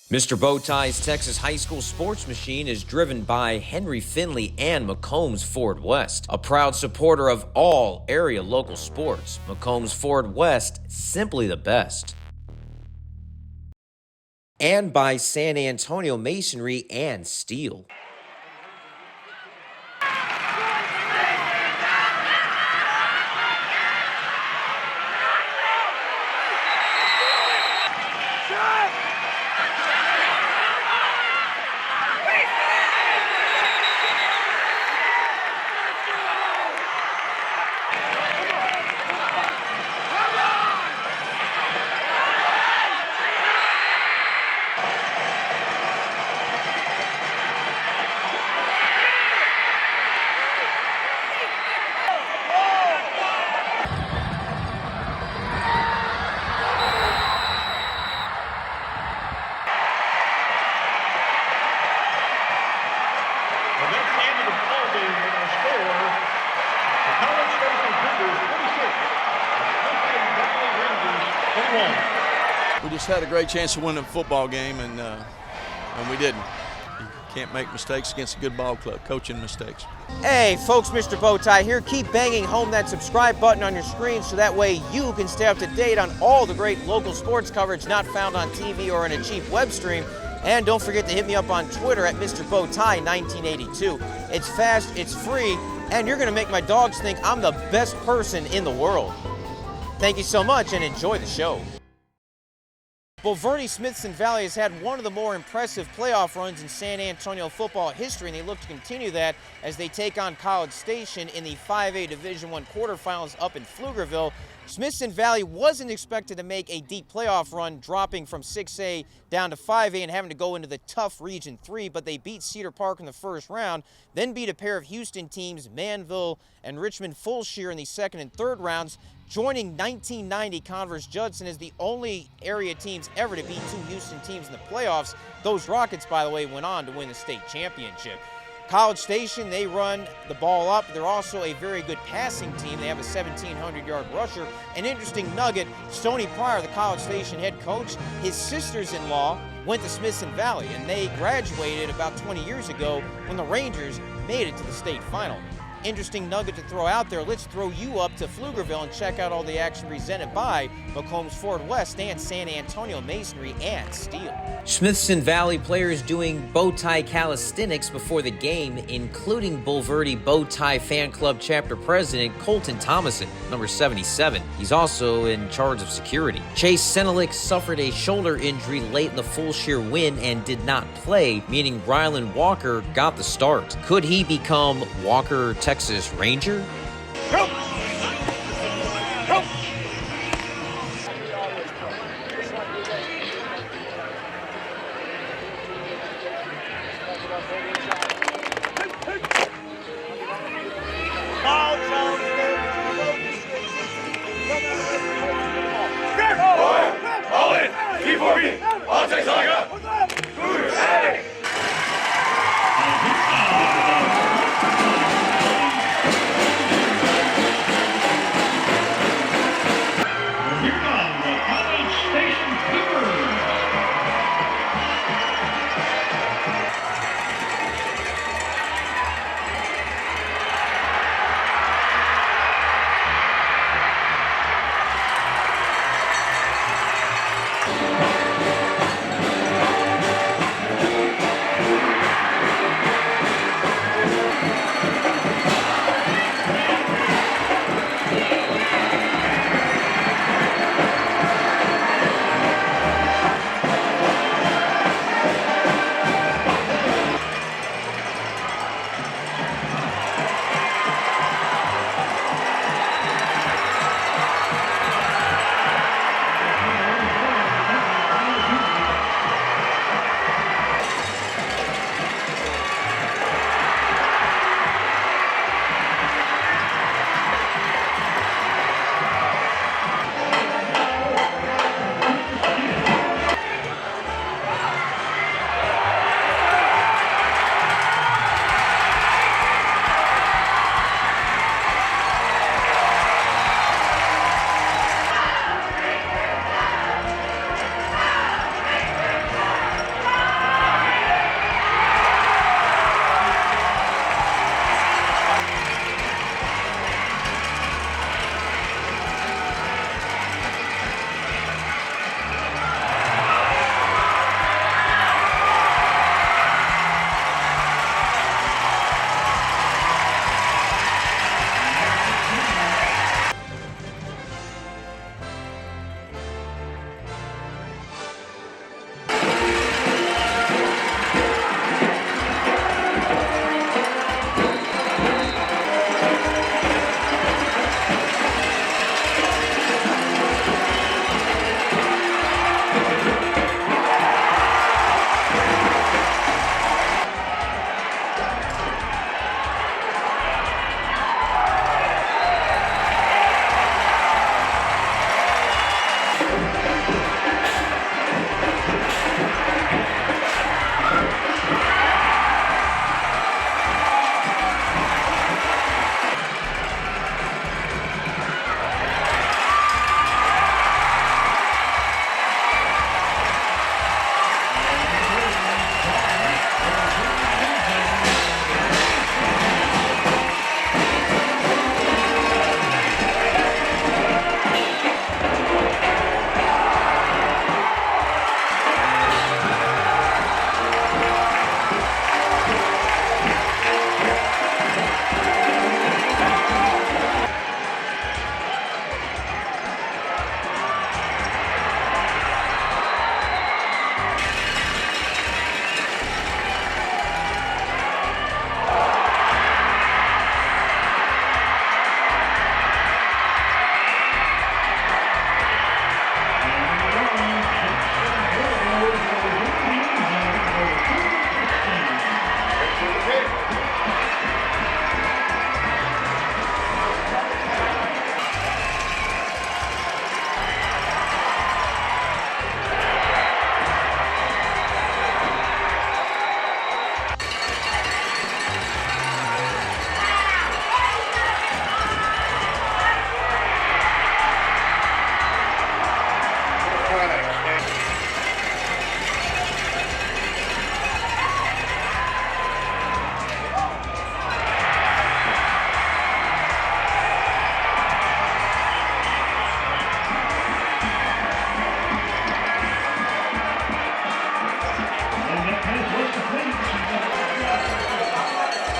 Mr. Bowtie's Texas High School Sports Machine is driven by Henry Finley and McCombs Ford West, a proud supporter of all area local sports. McCombs Ford West, simply the best. And by San Antonio Masonry and Steel. We just had a great chance to win a football game, and we didn't. You can't make mistakes against a good ball club, coaching mistakes. Hey folks, Mr. Bowtie here. Keep banging home that subscribe button on your screen so that way you can stay up to date on all the great local sports coverage not found on TV or in a cheap web stream. And don't forget to hit me up on Twitter at Mr. Bowtie 1982. It's fast, it's free, and you're going to make my dogs think I'm the best person in the world. Thank you so much and enjoy the show. Smithson Valley has had one of the more impressive playoff runs in San Antonio football history, and they look to continue that as they take on College Station in the 5A Division I quarterfinals up in Pflugerville. Smithson Valley wasn't expected to make a deep playoff run, dropping from 6A down to 5A and having to go into the tough Region 3, but they beat Cedar Park in the first round, then beat a pair of Houston teams, Manville and Richmond Fulshear, in the second and third rounds, joining 1990 Converse Judson as the only area teams ever to beat two Houston teams in the playoffs. Those Rockets, by the way, went on to win the state championship. College Station, they run the ball up. They're also a very good passing team. They have a 1,700-yard rusher. An interesting nugget, Stoney Pryor, the College Station head coach, his sisters-in-law went to Smithson Valley, and they graduated about 20 years ago when the Rangers made it to the state final. Interesting nugget to throw out there. Let's throw you up to Pflugerville and check out all the action presented by McCombs Ford West and San Antonio Masonry and Steel. Smithson Valley players doing bowtie calisthenics before the game, including Bulverde Bowtie Fan Club Chapter President Colton Thomason, number 77. He's also in charge of security. Chase Senelik suffered a shoulder injury late in the Fulshear win and did not play, meaning Rylan Walker got the start. Could he become Walker Texas Ranger? Help! Help! All in! Keep working! I'll take something up! Cougars at it! Here come the College Station Cougars.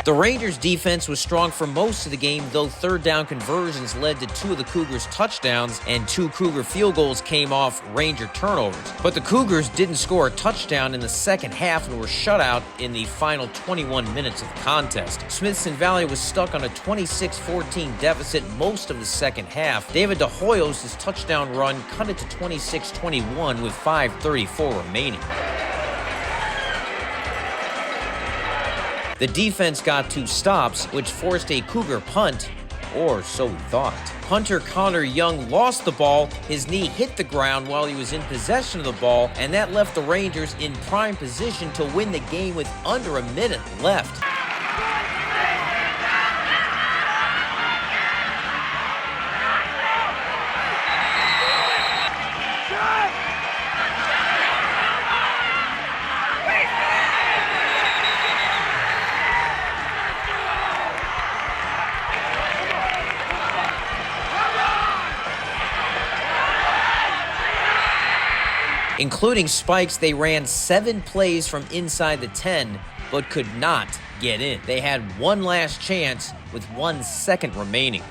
The Rangers' defense was strong for most of the game, though third down conversions led to 2 of the Cougars' touchdowns and 2 Cougar field goals came off Ranger turnovers. But the Cougars didn't score a touchdown in the second half and were shut out in the final 21 minutes of the contest. Smithson Valley was stuck on a 26-14 deficit most of the second half. David De Hoyos' touchdown run cut it to 26-21 with 5:34 remaining. The defense got 2 stops, which forced a Cougar punt, or so we thought. Punter Connor Young lost the ball, his knee hit the ground while he was in possession of the ball, and that left the Rangers in prime position to win the game with under a minute left. Including spikes, they ran 7 plays from inside the 10, but could not get in. They had one last chance with 1 second remaining.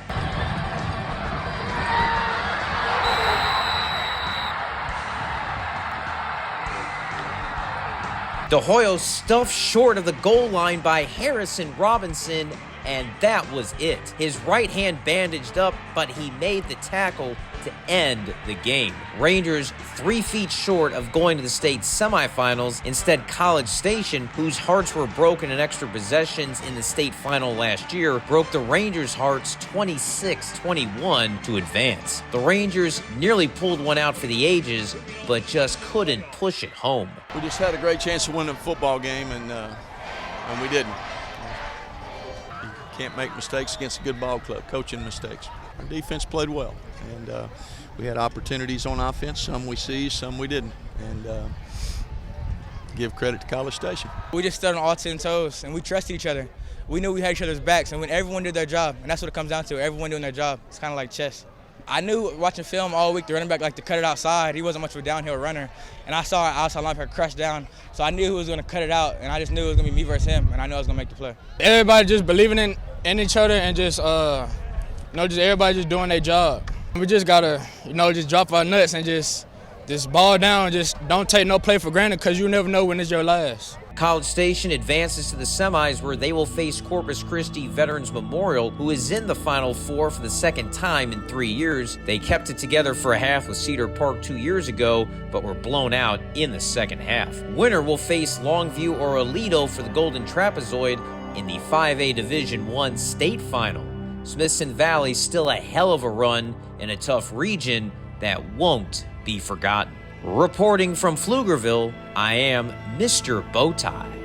De Hoyos stuffed short of the goal line by Harrison Robinson, and that was it. His right hand bandaged up, but he made the tackle to end the game. Rangers 3 feet short of going to the state semifinals. Instead, College Station, whose hearts were broken in extra possessions in the state final last year, broke the Rangers' hearts 26-21 to advance. The Rangers nearly pulled one out for the ages, but just couldn't push it home. We just had a great chance to win a football game, and we didn't. You can't make mistakes against a good ball club, coaching mistakes. Our defense played well, and we had opportunities on offense. Some we seized, some we didn't. And give credit to College Station. We just stood on all 10 toes, and we trusted each other. We knew we had each other's backs, and when everyone did their job, and that's what it comes down to, everyone doing their job. It's kind of like chess. I knew watching film all week, the running back liked to cut it outside. He wasn't much of a downhill runner. And I saw our outside linebacker crush down. So I knew who was going to cut it out, and I just knew it was going to be me versus him, and I knew I was going to make the play. Everybody just believing in each other and just, just everybody just doing their job. We just got to, just drop our nuts and just ball down and just don't take no play for granted because you never know when it's your last. College Station advances to the semis where they will face Corpus Christi Veterans Memorial, who is in the Final Four for the second time in 3 years. They kept it together for a half with Cedar Park 2 years ago, but were blown out in the second half. Winner will face Longview or Aledo for the Golden Trapezoid in the 5A Division I state final. Smithson Valley still a hell of a run in a tough region that won't be forgotten. Reporting from Pflugerville, I am Mr. Bowtie.